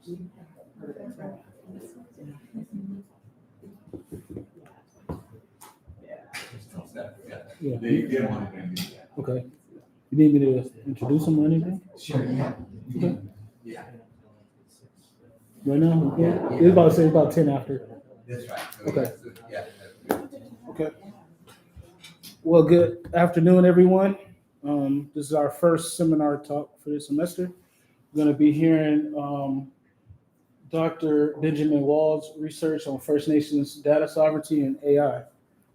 Yeah. They want to. Okay. You need me to introduce them or anything? Sure, yeah. Okay. Yeah, Right now? Yeah. It's about 10 after. that's right. Okay. Yeah. Okay. Well, good afternoon, everyone. This is our first seminar talk for this semester. We're going to be hearing Dr. Benjamin Wald's research on First Nations data sovereignty and AI.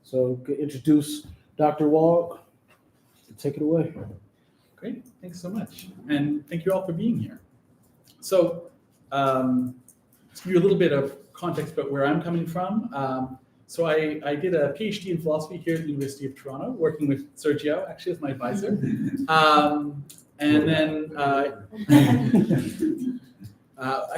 So, could introduce Dr. Wald. Take it away. Great, thanks so much. And thank you all for being here. So, to give you a little bit of context about where I'm coming from. So I did a PhD in philosophy here at the University of Toronto, working with Sergio, actually as my advisor. And then I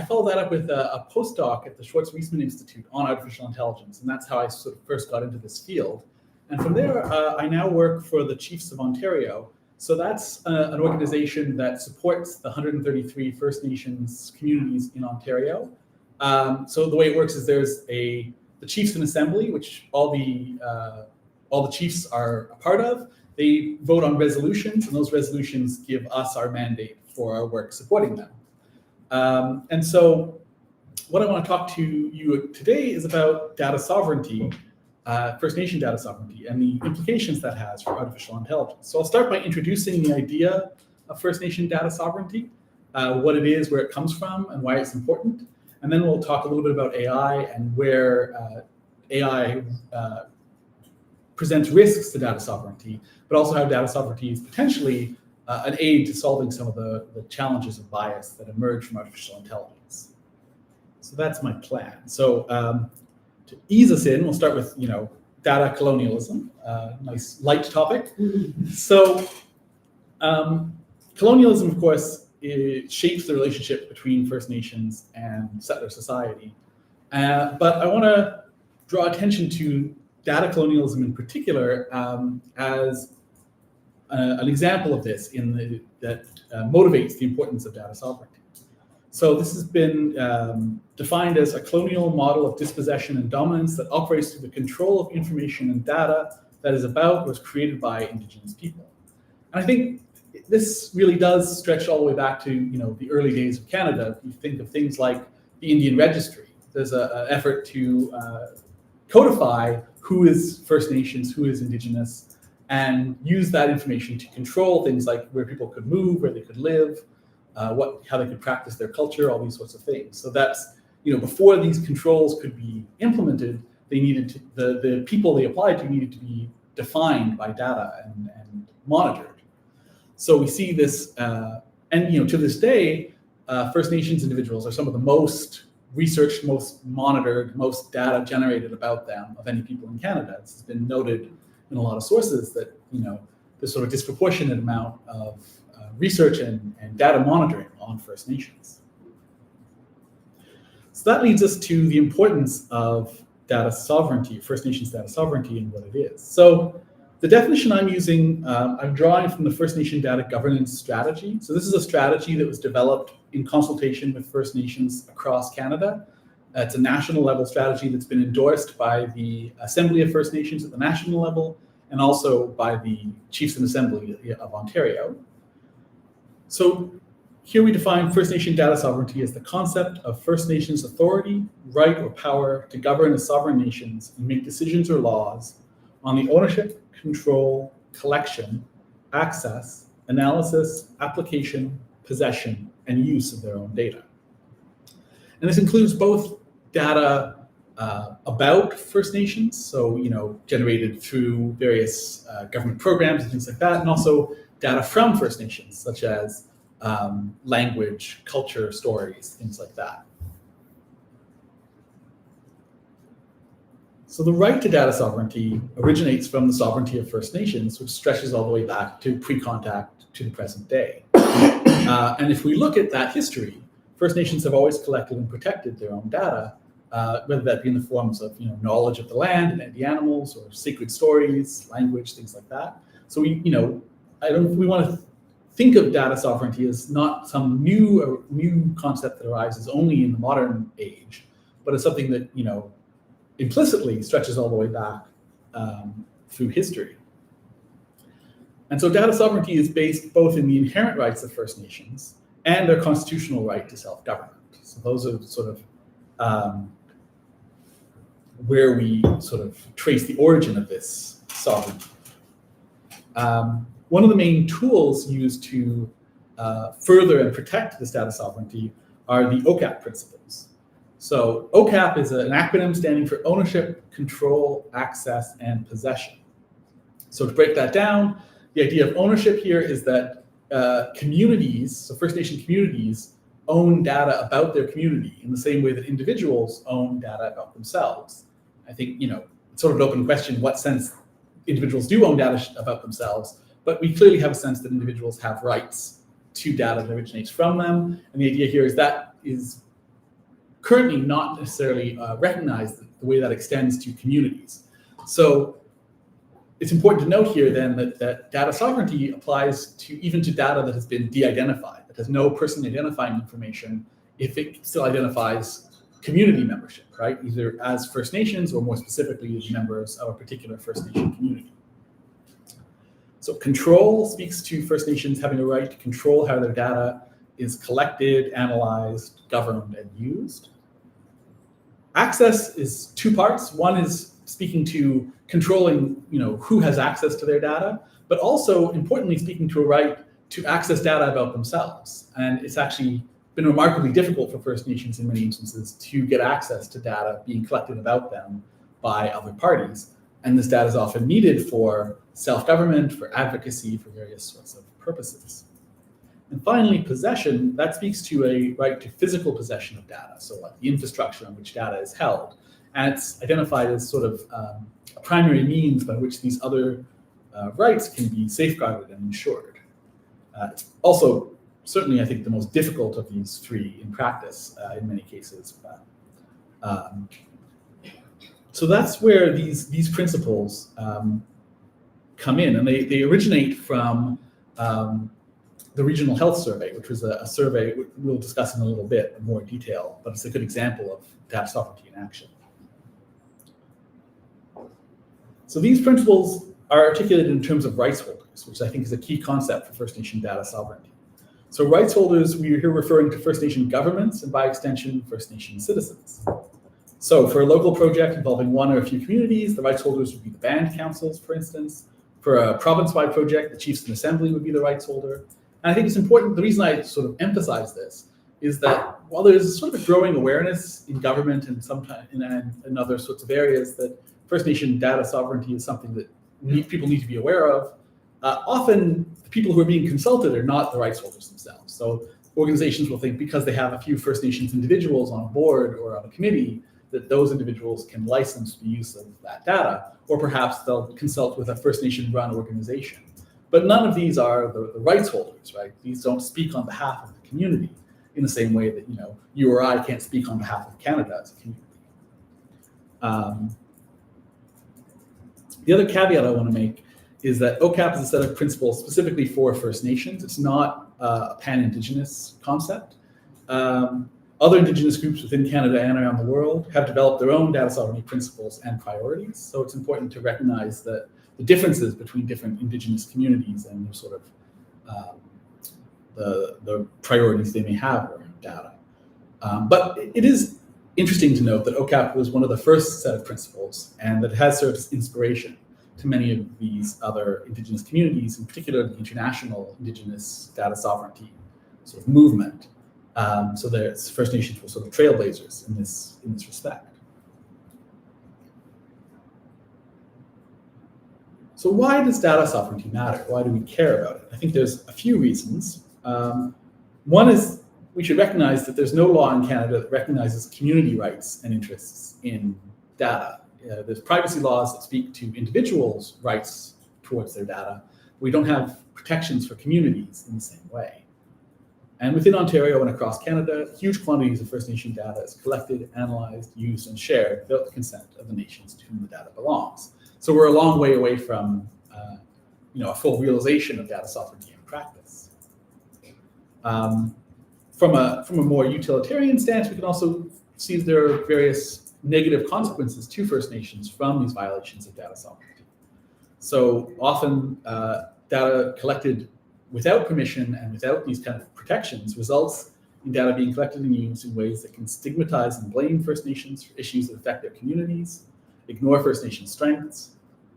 followed that up with a postdoc at the Schwartz-Reisman Institute on artificial intelligence. And that's how I sort of first got into this field. And from there, I now work for the Chiefs of Ontario. So that's an organization that supports the 133 First Nations communities in Ontario. So the way it works is there's the Chiefs in Assembly, which all the chiefs are a part of. They vote on resolutions, and those resolutions give us our mandate for our work supporting them. And so what I want to talk to you today is about data sovereignty, First Nation data sovereignty, and the implications that has for artificial intelligence. So I'll start by introducing the idea of First Nation data sovereignty, what it is, where it comes from, and why it's important. And then we'll talk a little bit about AI and where AI presents risks to data sovereignty, but also how data sovereignty is potentially an aid to solving some of the challenges of bias that emerge from artificial intelligence. So that's my plan. So to ease us in, we'll start with data colonialism, nice light topic. So colonialism, of course, it shapes the relationship between First Nations and settler society. But I want to draw attention to data colonialism in particular as an example of this that motivates the importance of data sovereignty. So this has been defined as a colonial model of dispossession and dominance that operates through the control of information and data that is about or was created by Indigenous people. And I think this really does stretch all the way back to the early days of Canada. If you think of things like the Indian Registry, there's an effort to codify who is First Nations, who is Indigenous, and use that information to control things like where people could move, where they could live, how they could practice their culture, all these sorts of things. So that's before these controls could be implemented, they needed to, the people they applied to needed to be defined by data and monitored. So we see this, and to this day, First Nations individuals are some of the most researched, most monitored, most data generated about them of any people in Canada. It's been noted in a lot of sources that there's sort of disproportionate amount of research and data monitoring on First Nations. So that leads us to the importance of data sovereignty, First Nations data sovereignty, and what it is. So the definition I'm using, I'm drawing from the First Nation Data Governance Strategy. So this is a strategy that was developed in consultation with First Nations across Canada. It's a national level strategy that's been endorsed by the Assembly of First Nations at the national level and also by the Chiefs and Assembly of Ontario. So here we define First Nation data sovereignty as the concept of First Nations authority, right, or power to govern as sovereign nations and make decisions or laws on the ownership, control, collection, access, analysis, application, possession, and use of their own data. And this includes both data about First Nations, so generated through various government programs and things like that, and also data from First Nations, such as language, culture, stories, things like that. So the right to data sovereignty originates from the sovereignty of First Nations, which stretches all the way back to pre-contact to the present day. And if we look at that history, First Nations have always collected and protected their own data, whether that be in the forms of knowledge of the land and the animals, or sacred stories, language, things like that. So we want to think of data sovereignty as not some new concept that arises only in the modern age, but as something that implicitly stretches all the way back through history. And so data sovereignty is based both in the inherent rights of First Nations and their constitutional right to self-government. So those are sort of where we sort of trace the origin of this sovereignty. One of the main tools used to further and protect this data sovereignty are the OCAP principles. So OCAP is an acronym standing for ownership, control, access, and possession. So to break that down, the idea of ownership here is that communities, so First Nation communities, own data about their community in the same way that individuals own data about themselves. I think, it's sort of an open question in what sense individuals do own data about themselves, but we clearly have a sense that individuals have rights to data that originates from them. And the idea here is that is currently not necessarily recognized the way that extends to communities. So it's important to note here then that data sovereignty applies even to data that has been de-identified, that has no person identifying information if it still identifies community membership, right? Either as First Nations or more specifically as members of a particular First Nation community. So control speaks to First Nations having a right to control how their data is collected, analyzed, governed, and used. Access is two parts. One is speaking to controlling, who has access to their data, but also importantly speaking to a right to access data about themselves. And it's actually been remarkably difficult for First Nations in many instances to get access to data being collected about them by other parties. And this data is often needed for self-government, for advocacy, for various sorts of purposes. And finally, possession, that speaks to a right to physical possession of data, so like the infrastructure on which data is held. And it's identified as sort of a primary means by which these other rights can be safeguarded and ensured. It's also certainly, I think, the most difficult of these three in practice in many cases. So that's where these principles come in, and they originate from the Regional Health Survey, which was a survey we'll discuss in a little bit in more detail, but it's a good example of data sovereignty in action. So these principles are articulated in terms of rights holders, which I think is a key concept for First Nation data sovereignty. So rights holders, we are here referring to First Nation governments and by extension, First Nation citizens. So for a local project involving one or a few communities, the rights holders would be the band councils, for instance. For a province-wide project, the chiefs and assembly would be the rights holder. And I think it's important, the reason I sort of emphasize this is that while there's sort of a growing awareness in government and sometimes in other sorts of areas that First Nation data sovereignty is something that people need to be aware of, often the people who are being consulted are not the rights holders themselves. So organizations will think because they have a few First Nations individuals on a board or on a committee that those individuals can license the use of that data, or perhaps they'll consult with a First Nation run organization. But none of these are the rights holders, right? These don't speak on behalf of the community in the same way that you or I can't speak on behalf of Canada as a community. The other caveat I want to make is that OCAP is a set of principles specifically for First Nations. It's not a pan-Indigenous concept. Other Indigenous groups within Canada and around the world have developed their own data sovereignty principles and priorities. So it's important to recognize that the differences between different Indigenous communities and their sort of the priorities they may have around data. But it is interesting to note that OCAP was one of the first set of principles and that has served as inspiration to many of these other Indigenous communities, in particular the international Indigenous data sovereignty sort of movement. So the First Nations were sort of trailblazers in this respect. So why does data sovereignty matter? Why do we care about it? I think there's a few reasons. One is we should recognize that there's no law in Canada that recognizes community rights and interests in data. There's privacy laws that speak to individuals' rights towards their data. We don't have protections for communities in the same way. And within Ontario and across Canada, huge quantities of First Nation data is collected, analyzed, used, and shared without the consent of the nations to whom the data belongs. So we're a long way away from a full realization of data sovereignty in practice. From a more utilitarian stance, we can also see that there are various negative consequences to First Nations from these violations of data sovereignty. So often data collected without permission and without these kind of protections results in data being collected and used in ways that can stigmatize and blame First Nations for issues that affect their communities, ignore First Nations strengths,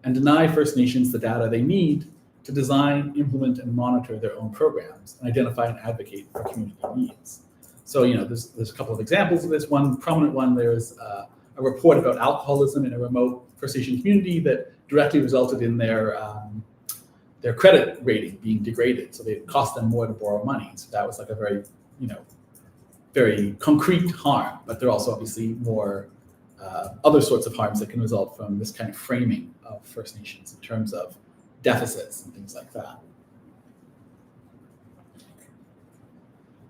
and deny First Nations the data they need to design, implement, and monitor their own programs and identify and advocate for community needs. So, there's a couple of examples of this. One prominent one, there's a report about alcoholism in a remote First Nation community that directly resulted in their credit rating being degraded. So it cost them more to borrow money. So that was like a very, very concrete harm. But there are also obviously more other sorts of harms that can result from this kind of framing of First Nations in terms of deficits and things like that.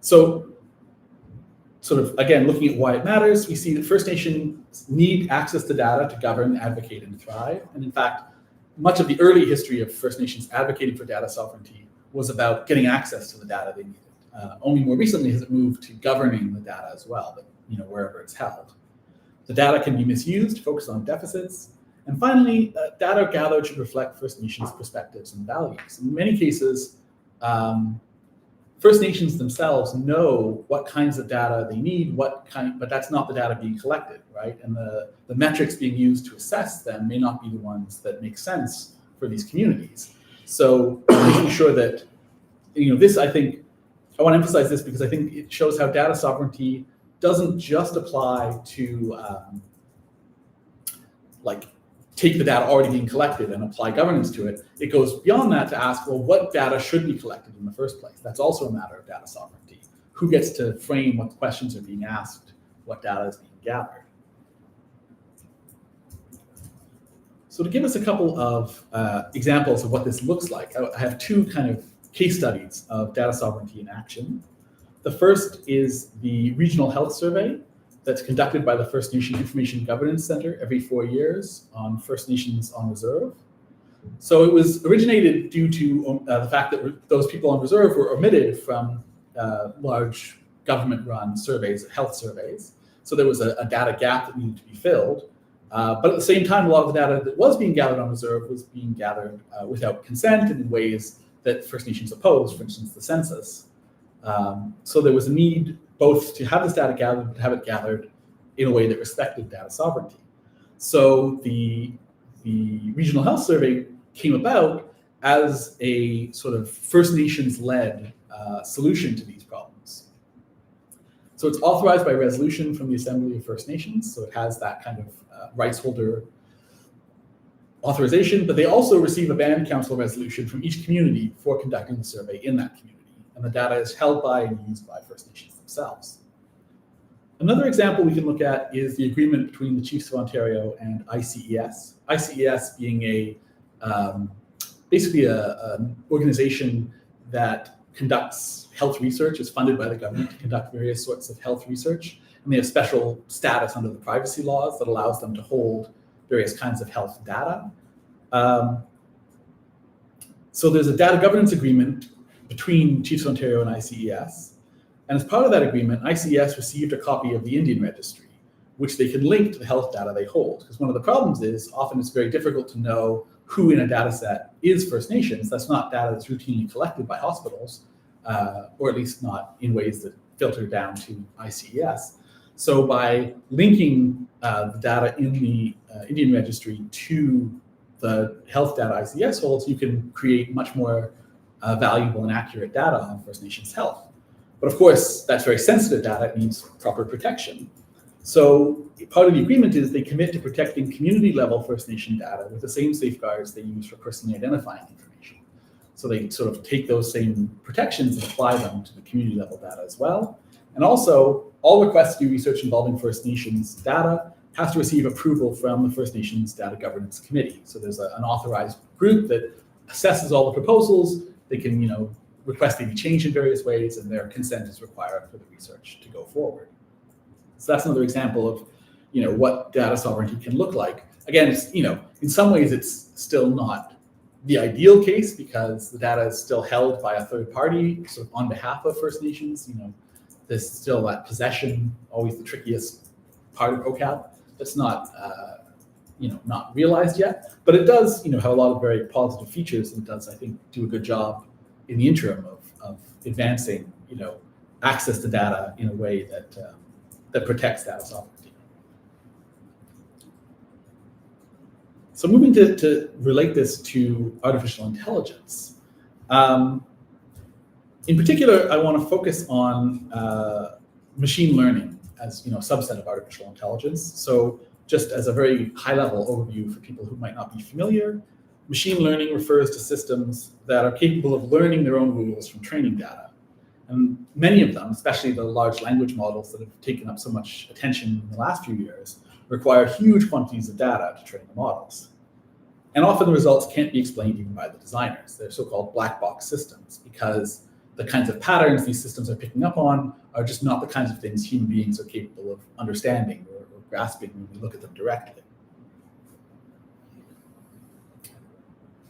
So sort of, again, looking at why it matters, we see that First Nations need access to data to govern, advocate, and thrive. And in fact, much of the early history of First Nations advocating for data sovereignty was about getting access to the data they needed. Only more recently has it moved to governing the data as well, but wherever it's held. The data can be misused, focused on deficits. And finally, data gathered should reflect First Nations perspectives and values. In many cases, First Nations themselves know what kinds of data they need, but that's not the data being collected, right? And the metrics being used to assess them may not be the ones that make sense for these communities. So making sure that, this, I think, I want to emphasize this because I think it shows how data sovereignty doesn't just apply to take the data already being collected and apply governance to it. It goes beyond that to ask, well, what data should be collected in the first place? That's also a matter of data sovereignty. Who gets to frame what questions are being asked, what data is being gathered? So to give us a couple of examples of what this looks like, I have two kind of case studies of data sovereignty in action. The first is the Regional Health Survey that's conducted by the First Nation Information Governance Center every 4 years on First Nations on reserve. So it was originated due to the fact that those people on reserve were omitted from large government-run surveys, health surveys. So there was a data gap that needed to be filled. But at the same time, a lot of the data that was being gathered on reserve was being gathered without consent and in ways that First Nations opposed, for instance, the census. So there was a need both to have this data gathered, but to have it gathered in a way that respected data sovereignty. So the Regional Health Survey came about as a sort of First Nations-led solution to these problems. So it's authorized by resolution from the Assembly of First Nations, so it has that kind of rights holder authorization, but they also receive a band council resolution from each community for conducting the survey in that community. And the data is held by and used by First Nations themselves. Another example we can look at is the agreement between the Chiefs of Ontario and ICES. ICES being basically an organization that conducts health research, is funded by the government to conduct various sorts of health research. And they have special status under the privacy laws that allows them to hold various kinds of health data. So there's a data governance agreement between Chiefs of Ontario and ICES. And as part of that agreement, ICES received a copy of the Indian Registry, which they can link to the health data they hold. Because one of the problems is often it's very difficult to know who in a data set is First Nations. That's not data that's routinely collected by hospitals, or at least not in ways that filter down to ICES. So by linking the data in the Indian Registry to the health data ICES holds, you can create much more valuable and accurate data on First Nations health. But of course, that's very sensitive data. It needs proper protection. So part of the agreement is they commit to protecting community-level First Nation data with the same safeguards they use for personally identifying information. So they sort of take those same protections and apply them to the community-level data as well. And also, all requests to do research involving First Nations data has to receive approval from the First Nations Data Governance Committee. So there's an authorized group that assesses all the proposals. They can, request they be changed in various ways, and their consent is required for the research to go forward. So that's another example of, what data sovereignty can look like. Again, it's, in some ways it's still not the ideal case because the data is still held by a third party, sort of on behalf of First Nations. There's still that possession, always the trickiest part of OCAP. That's not, not realized yet, but it does, have a lot of very positive features, and does, I think, do a good job in the interim of advancing, access to data in a way that protects data sovereignty. So moving to relate this to artificial intelligence. In particular, I want to focus on machine learning as a subset of artificial intelligence. So just as a very high-level overview for people who might not be familiar, machine learning refers to systems that are capable of learning their own rules from training data. And many of them, especially the large language models that have taken up so much attention in the last few years, require huge quantities of data to train the models. And often the results can't be explained even by the designers. They're so-called black box systems because the kinds of patterns these systems are picking up on are just not the kinds of things human beings are capable of understanding or grasping when we look at them directly.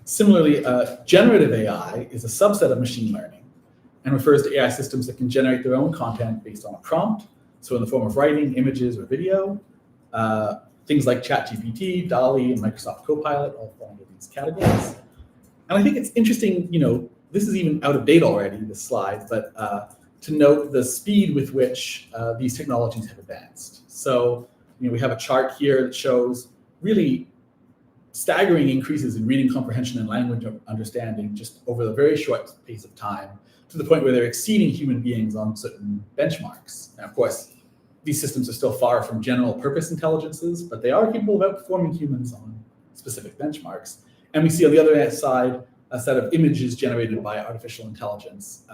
Similarly, generative AI is a subset of machine learning and refers to AI systems that can generate their own content based on a prompt, so in the form of writing, images, or video. Things like ChatGPT, DALL-E, and Microsoft Copilot all fall into these categories. And I think it's interesting, this is even out of date already, this slide, but to note the speed with which these technologies have advanced. So, we have a chart here that shows really staggering increases in reading comprehension and language understanding just over a very short pace of time, to the point where they're exceeding human beings on certain benchmarks. And of course, these systems are still far from general purpose intelligences, but they are capable of outperforming humans on specific benchmarks. And we see on the other side a set of images generated by artificial intelligence.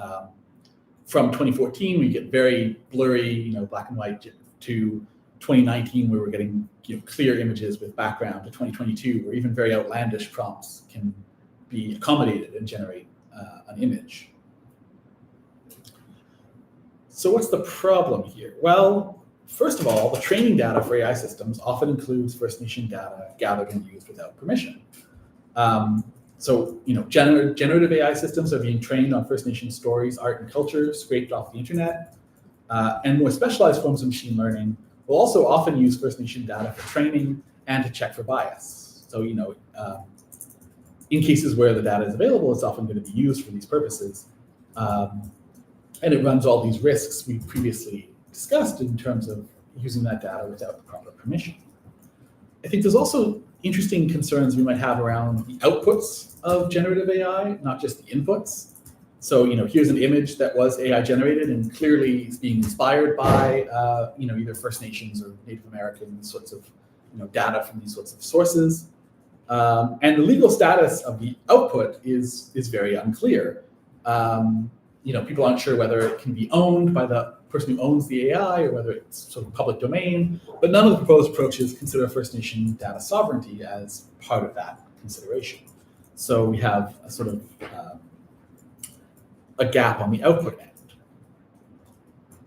From 2014, we get very blurry, black and white, to 2019, where we're getting clear images with background, to 2022, where even very outlandish prompts can be accommodated and generate an image. So what's the problem here? Well, first of all, the training data for AI systems often includes First Nation data gathered and used without permission. Generative AI systems are being trained on First Nation stories, art, and culture scraped off the internet. And more specialized forms of machine learning will also often use First Nation data for training and to check for bias. So, in cases where the data is available, it's often going to be used for these purposes. And it runs all these risks we previously discussed in terms of using that data without the proper permission. I think there's also interesting concerns we might have around the outputs of generative AI, not just the inputs. So, here's an image that was AI generated and clearly is being inspired by, either First Nations or Native American sorts of, data from these sorts of sources. And the legal status of the output is very unclear. People aren't sure whether it can be owned by the person who owns the AI or whether it's sort of public domain, but none of the proposed approaches consider First Nation data sovereignty as part of that consideration. So we have a sort of a gap on the output end.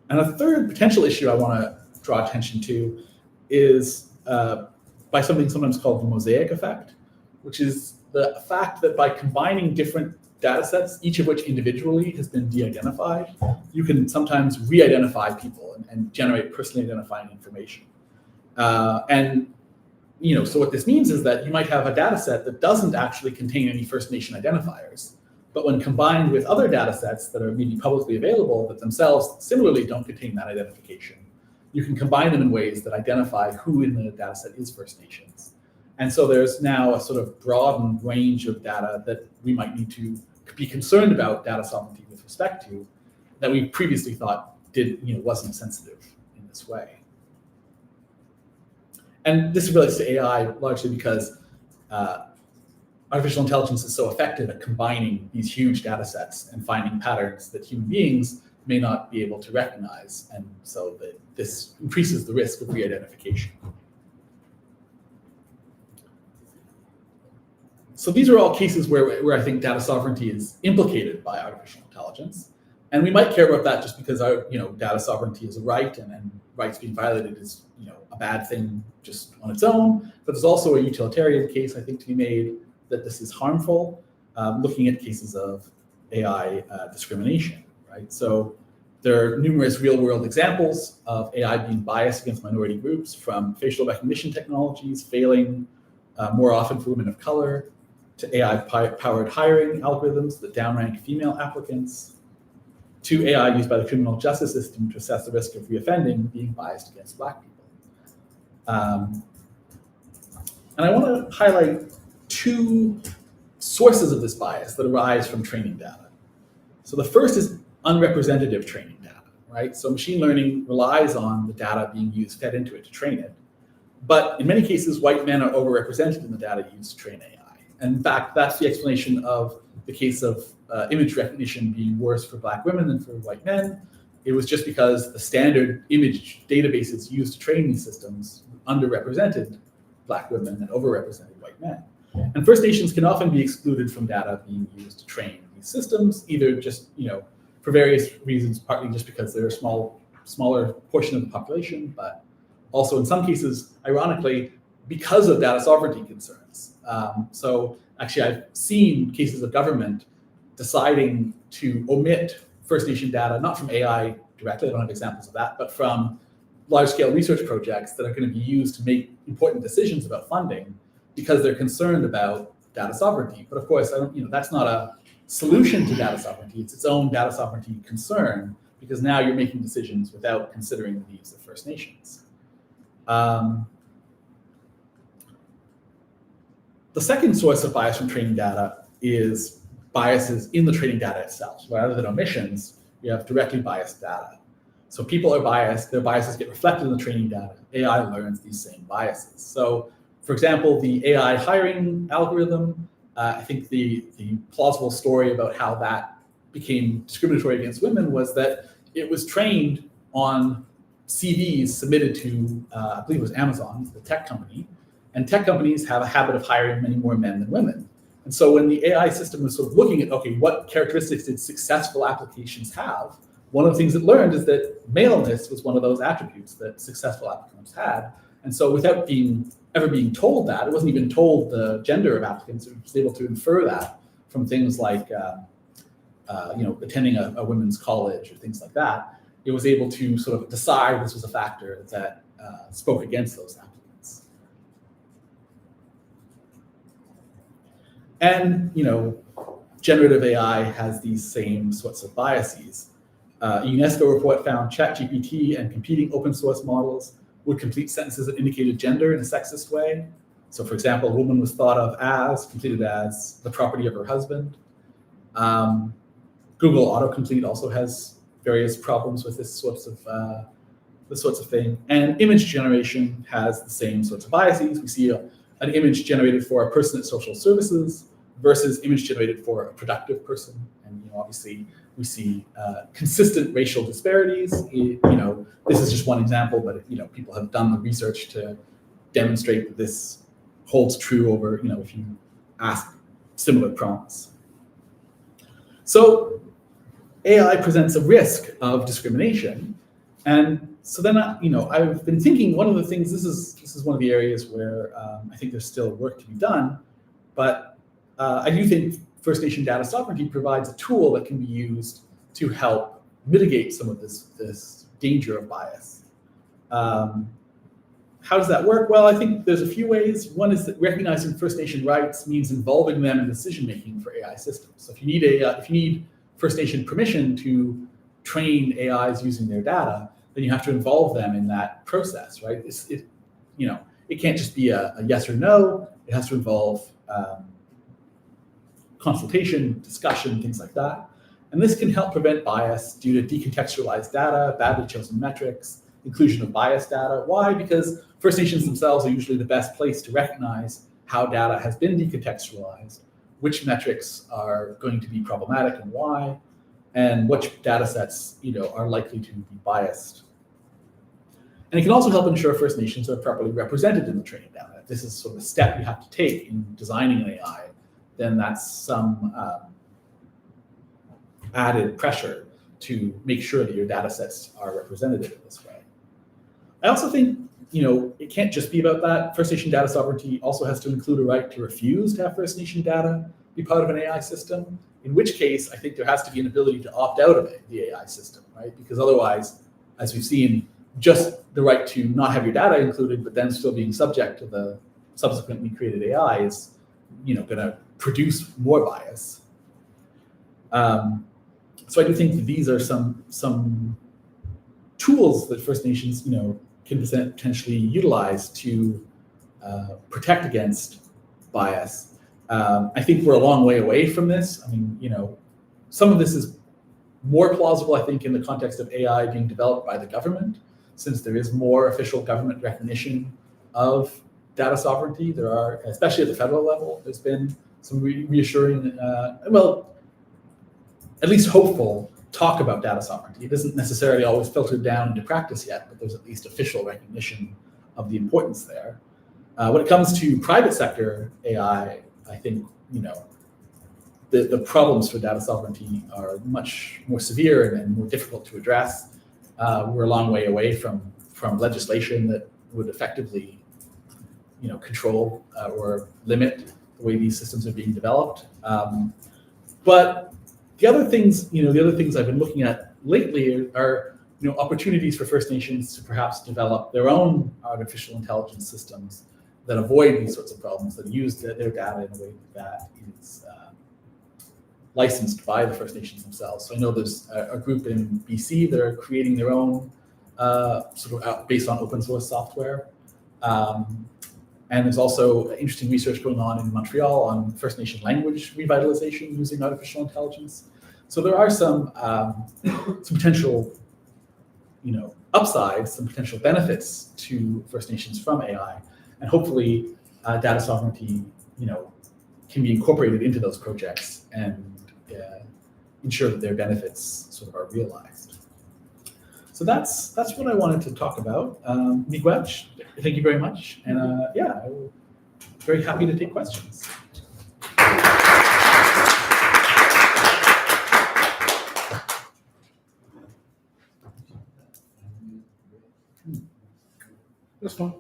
And a third potential issue I want to draw attention to is by something sometimes called the mosaic effect, which is the fact that by combining different data sets, each of which individually has been de-identified, you can sometimes re-identify people and generate personally identifying information. So what this means is that you might have a data set that doesn't actually contain any First Nation identifiers, but when combined with other data sets that are maybe publicly available that themselves similarly don't contain that identification, you can combine them in ways that identify who in the data set is First Nations. And so there's now a sort of broadened range of data that we might need to be concerned about data sovereignty with respect to, that we previously thought wasn't sensitive in this way. And this relates to AI largely because artificial intelligence is so effective at combining these huge data sets and finding patterns that human beings may not be able to recognize. And so this increases the risk of re-identification. So these are all cases where I think data sovereignty is implicated by artificial intelligence. And we might care about that just because our, data sovereignty is a right, and rights being violated is, a bad thing just on its own. But there's also a utilitarian case, I think, to be made that this is harmful, looking at cases of AI discrimination, right? So there are numerous real-world examples of AI being biased against minority groups, from facial recognition technologies failing more often for women of color, to AI-powered hiring algorithms that downrank female applicants, to AI used by the criminal justice system to assess the risk of reoffending being biased against Black people. And I want to highlight two sources of this bias that arise from training data. So the first is unrepresentative training data, right? So machine learning relies on the data being fed into it to train it. But in many cases, white men are overrepresented in the data used to train AI. And in fact, that's the explanation of the case of image recognition being worse for Black women than for white men. It was just because the standard image databases used to train these systems underrepresented Black women and overrepresented white men. And First Nations can often be excluded from data being used to train these systems, either just, for various reasons, partly just because they're a smaller portion of the population, but also in some cases, ironically, because of data sovereignty concerns. So actually, I've seen cases of government deciding to omit First Nation data, not from AI directly, I don't have examples of that, but from large-scale research projects that are going to be used to make important decisions about funding because they're concerned about data sovereignty. But of course, that's not a solution to data sovereignty. It's its own data sovereignty concern, because now you're making decisions without considering the needs of First Nations. The second source of bias from training data is biases in the training data itself. So rather than omissions, you have directly biased data. So people are biased, their biases get reflected in the training data. AI learns these same biases. So for example, the AI hiring algorithm, I think the plausible story about how that became discriminatory against women was that it was trained on CVs submitted to, I believe it was Amazon, the tech company, and tech companies have a habit of hiring many more men than women. And so when the AI system was sort of looking at, okay, what characteristics did successful applications have? One of the things it learned is that maleness was one of those attributes that successful applicants had. And so without ever being told that, it wasn't even told the gender of applicants, it was able to infer that from things like attending a women's college or things like that. It was able to sort of decide this was a factor that spoke against those applicants. And generative AI has these same sorts of biases. A UNESCO report found ChatGPT and competing open source models would complete sentences that indicated gender in a sexist way. So for example, a woman was thought of as, completed as, the property of her husband. Google autocomplete also has various problems with this sorts of thing. And image generation has the same sorts of biases. We see an image generated for a person at social services versus image generated for a productive person. And obviously we see consistent racial disparities. This is just one example, but people have done the research to demonstrate that this holds true over, if you ask similar prompts. So AI presents a risk of discrimination. And so then, I've been thinking one of the things, this is one of the areas where I think there's still work to be done, but I do think First Nation data sovereignty provides a tool that can be used to help mitigate some of this danger of bias. How does that work? Well, I think there's a few ways. One is that recognizing First Nation rights means involving them in decision-making for AI systems. So if you need First Nation permission to train AIs using their data, then you have to involve them in that process, right? It can't just be a yes or no. It has to involve consultation, discussion, things like that. And this can help prevent bias due to decontextualized data, badly chosen metrics, inclusion of biased data. Why? Because First Nations themselves are usually the best place to recognize how data has been decontextualized, which metrics are going to be problematic and why, and which data sets are likely to be biased. And it can also help ensure First Nations are properly represented in the training data. If this is sort of a step you have to take in designing an AI, then that's some added pressure to make sure that your data sets are representative in this way. I also think it can't just be about that. First Nation data sovereignty also has to include a right to refuse to have First Nation data be part of an AI system, in which case I think there has to be an ability to opt out of the AI system, right? Because otherwise, as we've seen, just the right to not have your data included, but then still being subject to the subsequently created AI is, going to produce more bias. So I do think that these are some tools that First Nations, can potentially utilize to protect against bias. I think we're a long way away from this. I mean, some of this is more plausible, I think, in the context of AI being developed by the government, since there is more official government recognition of data sovereignty. There are, especially at the federal level, there's been some reassuring, at least hopeful talk about data sovereignty. It isn't necessarily always filtered down into practice yet, but there's at least official recognition of the importance there. When it comes to private sector AI, I think, the problems for data sovereignty are much more severe and more difficult to address. We're a long way away from legislation that would effectively, control or limit the way these systems are being developed. But the other things I've been looking at lately are opportunities for First Nations to perhaps develop their own artificial intelligence systems that avoid these sorts of problems, that use their data in a way that is licensed by the First Nations themselves. So I know there's a group in BC that are creating their own based on open source software. And there's also interesting research going on in Montreal on First Nation language revitalization using artificial intelligence. So there are some potential, upsides, some potential benefits to First Nations from AI, and hopefully data sovereignty, can be incorporated into those projects and ensure that their benefits sort of are realized. So that's what I wanted to talk about. Miigwech, thank you very much. And I'm very happy to take questions. That's fine.